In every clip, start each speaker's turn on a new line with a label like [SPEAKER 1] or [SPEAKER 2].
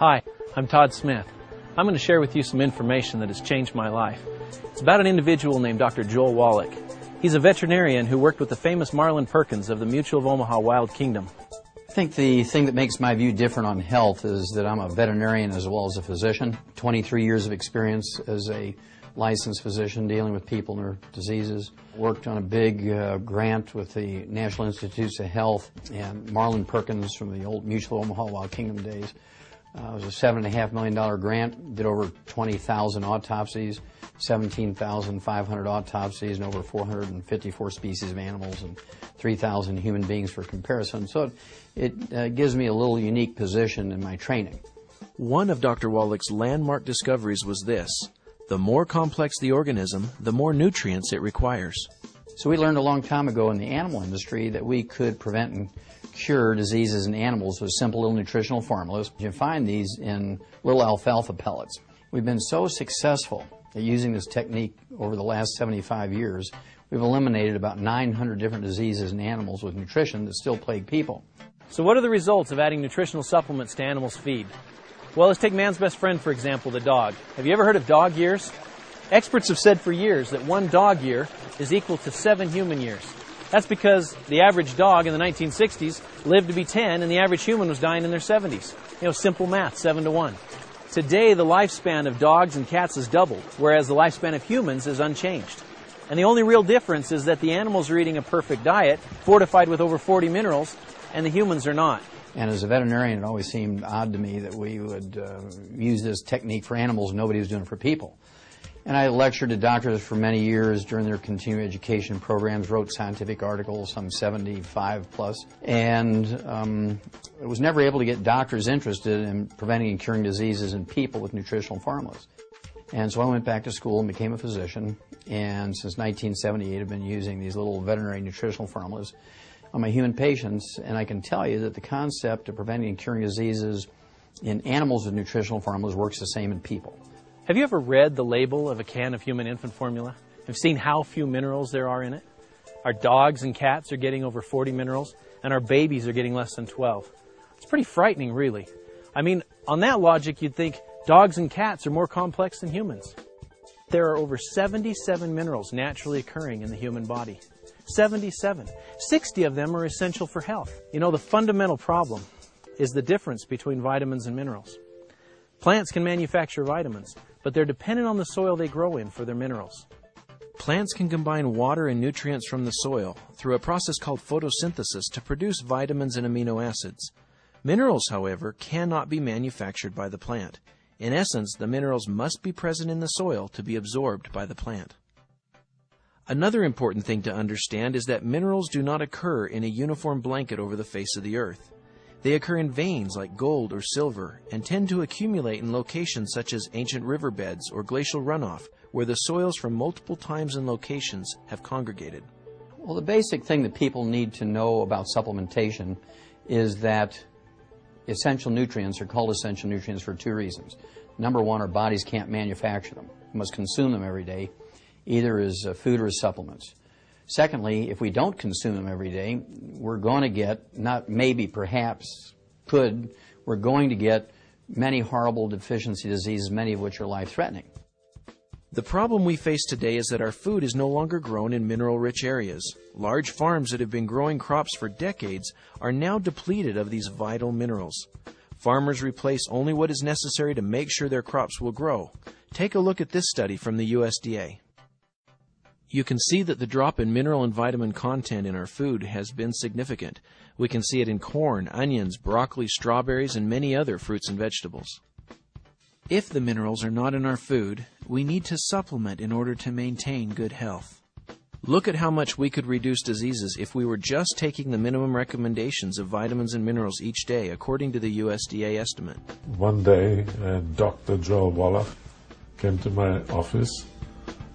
[SPEAKER 1] Hi, I'm Todd Smith. I'm going to share with you some information that has changed my life. It's about an individual named Dr. Joel Wallach. He's a veterinarian who worked with the famous Marlin Perkins of the Mutual of Omaha Wild Kingdom.
[SPEAKER 2] I think the thing that makes my view different on health is that I'm a veterinarian as well as a physician. 23 years of experience as a licensed physician dealing with people and their diseases. Worked on a big grant with the National Institutes of Health and Marlin Perkins from the old Mutual of Omaha Wild Kingdom days. It was a $7.5 million grant, did over 20,000 autopsies, 17,500 autopsies, and over 454 species of animals and 3,000 human beings for comparison. So it gives me a little unique position in my training.
[SPEAKER 3] One of Dr. Wallach's landmark discoveries was this: the more complex the organism, the more nutrients it requires.
[SPEAKER 2] So we learned a long time ago in the animal industry that we could prevent and cure diseases in animals with simple little nutritional formulas. You find these in little alfalfa pellets. We've been so successful at using this technique over the last 75 years, we've eliminated about 900 different diseases in animals with nutrition that still plague people.
[SPEAKER 1] So what are the results of adding nutritional supplements to animals' feed? Well, let's take man's best friend, for example, the dog. Have you ever heard of dog years? Experts have said for years that 1 dog year is equal to 7 human years. That's because the average dog in the 1960s lived to be 10 and the average human was dying in their 70s. You know, simple math, 7 to 1. Today, the lifespan of dogs and cats has doubled, whereas the lifespan of humans is unchanged. And the only real difference is that the animals are eating a perfect diet, fortified with over 40 minerals, and the humans are not.
[SPEAKER 2] And as a veterinarian, it always seemed odd to me that we would use this technique for animals and nobody was doing it for people. And I lectured to doctors for many years during their continuing education programs, wrote scientific articles, some 75 plus, and I was never able to get doctors interested in preventing and curing diseases in people with nutritional formulas. And so I went back to school and became a physician, and since 1978 I've been using these little veterinary nutritional formulas on my human patients, and I can tell you that the concept of preventing and curing diseases in animals with nutritional formulas works the same in people.
[SPEAKER 1] Have you ever read the label of a can of human infant formula? Have you seen how few minerals there are in it? Our dogs and cats are getting over 40 minerals, and our babies are getting less than 12. It's pretty frightening, really. I mean, on that logic, you'd think dogs and cats are more complex than humans. There are over 77 minerals naturally occurring in the human body. 77. 60 of them are essential for health. You know, the fundamental problem is the difference between vitamins and minerals. Plants can manufacture vitamins, but they're dependent on the soil they grow in for their minerals.
[SPEAKER 3] Plants can combine water and nutrients from the soil through a process called photosynthesis to produce vitamins and amino acids. Minerals, however, cannot be manufactured by the plant. In essence, the minerals must be present in the soil to be absorbed by the plant. Another important thing to understand is that minerals do not occur in a uniform blanket over the face of the earth. They occur in veins like gold or silver and tend to accumulate in locations such as ancient riverbeds or glacial runoff, where the soils from multiple times and locations have congregated.
[SPEAKER 2] Well, the basic thing that people need to know about supplementation is that essential nutrients are called essential nutrients for 2 reasons. Number 1, our bodies can't manufacture them. We must consume them every day, either as food or as supplements. Secondly, if we don't consume them every day, we're going to get, not maybe, perhaps, we're going to get many horrible deficiency diseases, many of which are life-threatening.
[SPEAKER 3] The problem we face today is that our food is no longer grown in mineral-rich areas. Large farms that have been growing crops for decades are now depleted of these vital minerals. Farmers replace only what is necessary to make sure their crops will grow. Take a look at this study from the USDA. You can see that the drop in mineral and vitamin content in our food has been significant. We can see it in corn, onions, broccoli, strawberries, and many other fruits and vegetables. If the minerals are not in our food, we need to supplement in order to maintain good health. Look at how much we could reduce diseases if we were just taking the minimum recommendations of vitamins and minerals each day, according to the USDA estimate.
[SPEAKER 4] One day, Dr. Joel Wallach came to my office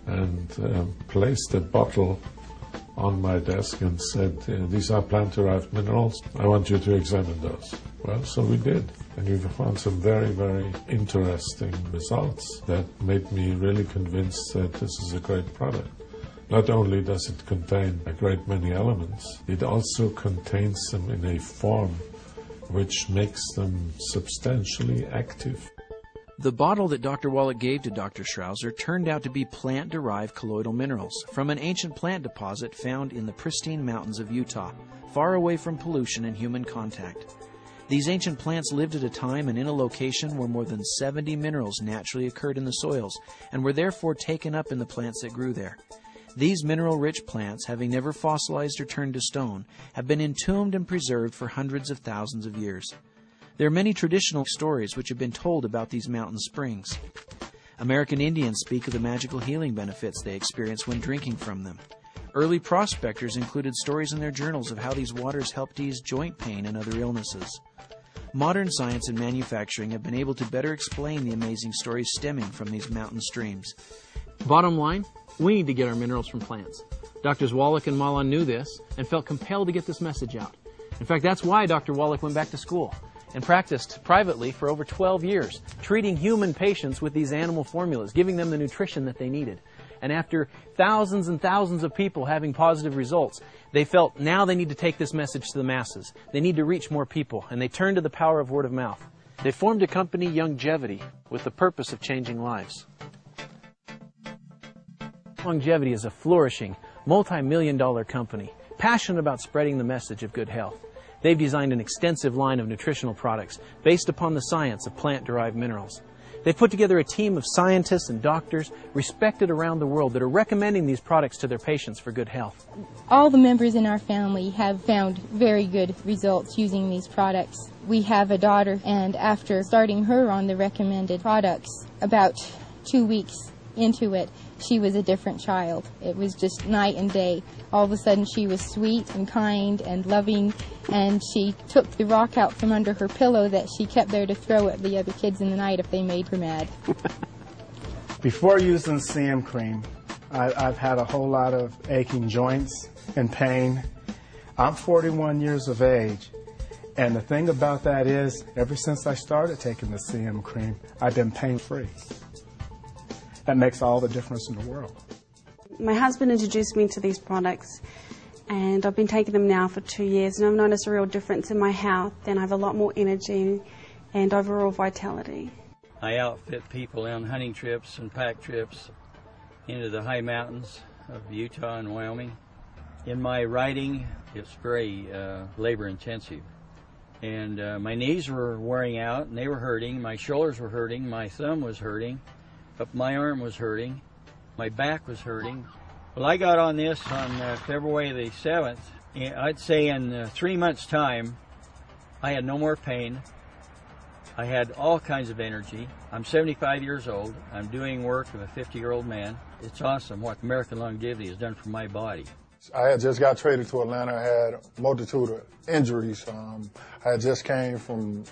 [SPEAKER 4] and placed a bottle on my desk and said, these are plant-derived minerals. I want you to examine those. Well, so we did. And we found some very, very interesting results that made me really convinced that this is a great product. Not only does it contain a great many elements, it also contains them in a form which makes them substantially active.
[SPEAKER 3] The bottle that Dr. Wallach gave to Dr. Strauser turned out to be plant-derived colloidal minerals from an ancient plant deposit found in the pristine mountains of Utah, far away from pollution and human contact. These ancient plants lived at a time and in a location where more than 70 minerals naturally occurred in the soils and were therefore taken up in the plants that grew there. These mineral-rich plants, having never fossilized or turned to stone, have been entombed and preserved for hundreds of thousands of years. There are many traditional stories which have been told about these mountain springs. American Indians speak of the magical healing benefits they experience when drinking from them. Early prospectors included stories in their journals of how these waters helped ease joint pain and other illnesses. Modern science and manufacturing have been able to better explain the amazing stories stemming from these mountain streams.
[SPEAKER 1] Bottom line, we need to get our minerals from plants. Doctors Wallach and Malan knew this and felt compelled to get this message out. In fact, that's why Dr. Wallach went back to school and practiced privately for over 12 years, treating human patients with these animal formulas, giving them the nutrition that they needed. And after thousands and thousands of people having positive results, they felt now they need to take this message to the masses. They need to reach more people, and they turned to the power of word of mouth. They formed a company, Youngevity, with the purpose of changing lives. Youngevity is a flourishing, multi-million-dollar company, passionate about spreading the message of good health. They've designed an extensive line of nutritional products based upon the science of plant-derived minerals. They've put together a team of scientists and doctors respected around the world that are recommending these products to their patients for good health.
[SPEAKER 5] All the members in our family have found very good results using these products. We have a daughter, and after starting her on the recommended products, about 2 weeks into it, she was a different child. It was just night and day. All of a sudden she was sweet and kind and loving, and she took the rock out from under her pillow that she kept there to throw at the other kids in the night if they made her mad.
[SPEAKER 6] Before using CM cream, I've had a whole lot of aching joints and pain. I'm 41 years of age, and the thing about that is, ever since I started taking the CM cream, I've been pain-free. That makes all the difference in the world.
[SPEAKER 7] My husband introduced me to these products, and I've been taking them now for 2 years, and I've noticed a real difference in my health, and I have a lot more energy and overall vitality.
[SPEAKER 8] I outfit people on hunting trips and pack trips into the high mountains of Utah and Wyoming. In my riding, it's very labor intensive, and my knees were wearing out and they were hurting, my shoulders were hurting, my thumb was hurting, but my arm was hurting, my back was hurting. Well, I got on this on February the 7th. I'd say in 3 months' time, I had no more pain. I had all kinds of energy. I'm 75 years old. I'm doing work of a 50-year-old man. It's awesome what American Longevity has done for my body.
[SPEAKER 9] I had just got traded to Atlanta. I had a multitude of injuries. I had just came from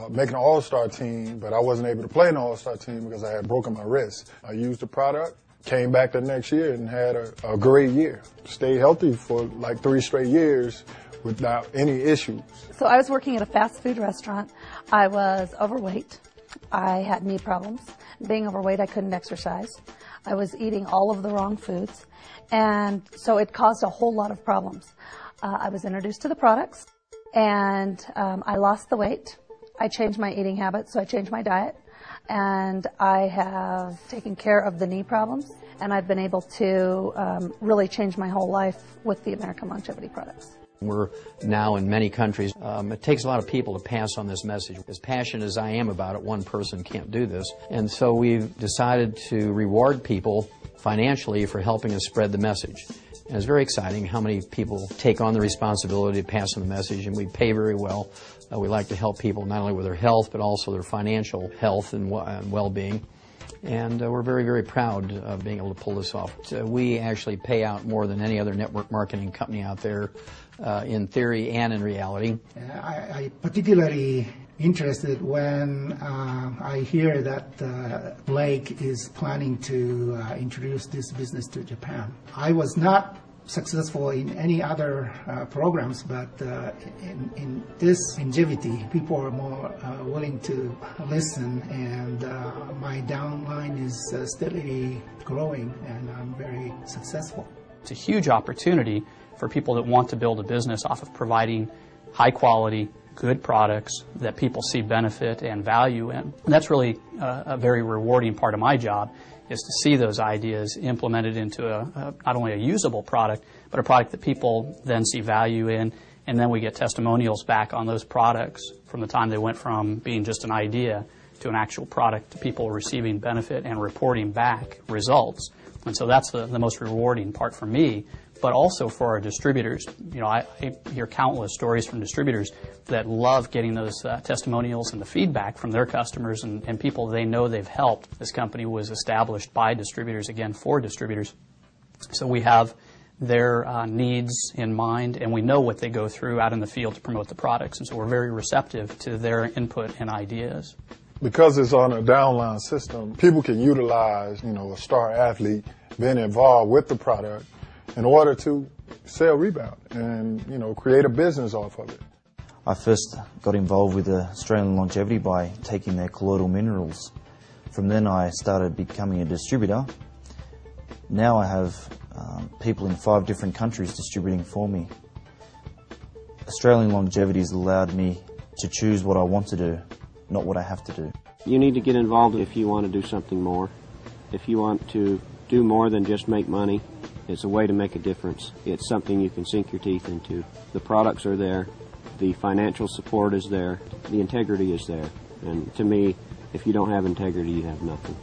[SPEAKER 9] making an all-star team, but I wasn't able to play in an all-star team because I had broken my wrist. I used the product, came back the next year and had a great year. Stayed healthy for like 3 straight years without any issues.
[SPEAKER 10] So I was working at a fast food restaurant. I was overweight. I had knee problems. Being overweight, I couldn't exercise. I was eating all of the wrong foods, and so it caused a whole lot of problems. I was introduced to the products, and I lost the weight. I changed my eating habits, so I changed my diet, and I have taken care of the knee problems, and I've been able to really change my whole life with the American Longevity products.
[SPEAKER 2] We're now in many countries. It takes a lot of people to pass on this message. As passionate as I am about it, one person can't do this. And so we've decided to reward people financially for helping us spread the message. And it's very exciting how many people take on the responsibility to pass on the message, and we pay very well. We like to help people not only with their health, but also their financial health and well-being. And we're very, very proud of being able to pull this off. We actually pay out more than any other network marketing company out there, in theory and in reality.
[SPEAKER 11] I particularly interested when I hear that Blake is planning to introduce this business to Japan. I was not successful in any other programs, but in this longevity, people are more willing to listen, and my downline is steadily growing, and I'm very successful.
[SPEAKER 12] It's a huge opportunity for people that want to build a business off of providing high quality, good products that people see benefit and value in. And that's really a very rewarding part of my job, is to see those ideas implemented into not only a usable product, but a product that people then see value in, and then we get testimonials back on those products from the time they went from being just an idea to an actual product, to people receiving benefit and reporting back results. And so that's the most rewarding part for me, but also for our distributors. You know, I hear countless stories from distributors that love getting those testimonials and the feedback from their customers and people they know they've helped. This company was established by distributors, again, for distributors. So we have their needs in mind, and we know what they go through out in the field to promote the products. And so we're very receptive to their input and ideas.
[SPEAKER 9] Because it's on a downline system, people can utilize, a star athlete being involved with the product in order to sell Rebound and, create a business off of it.
[SPEAKER 13] I first got involved with Australian Longevity by taking their colloidal minerals. From then I started becoming a distributor. Now I have people in 5 different countries distributing for me. Australian Longevity has allowed me to choose what I want to do, not what I have to do.
[SPEAKER 14] You need to get involved if you want to do something more. If you want to do more than just make money, it's a way to make a difference. It's something you can sink your teeth into. The products are there, the financial support is there, the integrity is there. And to me, if you don't have integrity, you have nothing.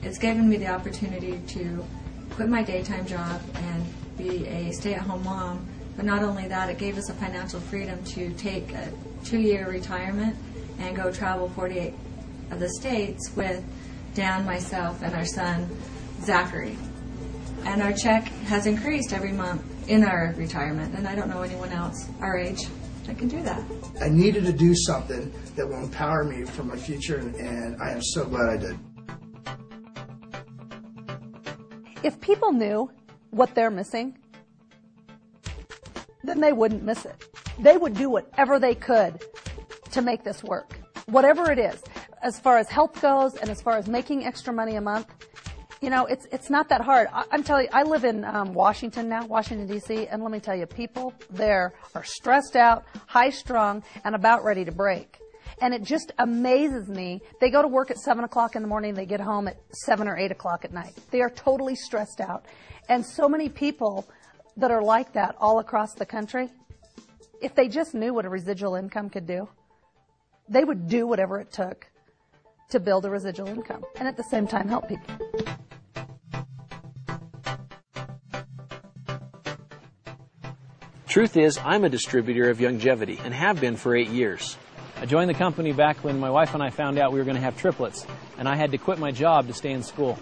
[SPEAKER 15] It's given me the opportunity to quit my daytime job and be a stay-at-home mom. But not only that, it gave us a financial freedom to take a 2-year retirement and go travel 48 of the states with Dan, myself, and our son, Zachary. And our check has increased every month in our retirement, and I don't know anyone else our age that can do that.
[SPEAKER 16] I needed to do something that will empower me for my future, and I am so glad I did.
[SPEAKER 10] If people knew what they're missing, then they wouldn't miss it. They would do whatever they could to make this work, whatever it is. As far as health goes and as far as making extra money a month, it's not that hard. I'm telling you, I live in Washington now, Washington, D.C., and let me tell you, people there are stressed out, high-strung, and about ready to break. And it just amazes me. They go to work at 7 o'clock in the morning, they get home at 7 or 8 o'clock at night. They are totally stressed out. And so many people that are like that all across the country, if they just knew what a residual income could do, they would do whatever it took to build a residual income and at the same time help people.
[SPEAKER 3] Truth is, I'm a distributor of Youngevity and have been for 8 years.
[SPEAKER 1] I joined the company back when my wife and I found out we were going to have triplets, and I had to quit my job to stay in school.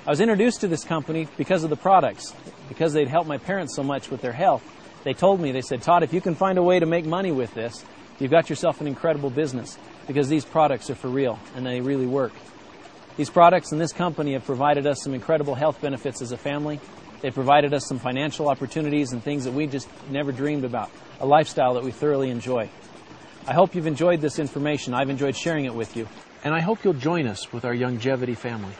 [SPEAKER 1] I was introduced to this company because of the products, because they'd helped my parents so much with their health. They told me, they said, Todd, if you can find a way to make money with this, you've got yourself an incredible business, because these products are for real, and they really work. These products and this company have provided us some incredible health benefits as a family. They've provided us some financial opportunities and things that we just never dreamed about, a lifestyle that we thoroughly enjoy. I hope you've enjoyed this information. I've enjoyed sharing it with you.
[SPEAKER 3] And I hope you'll join us with our Youngevity family.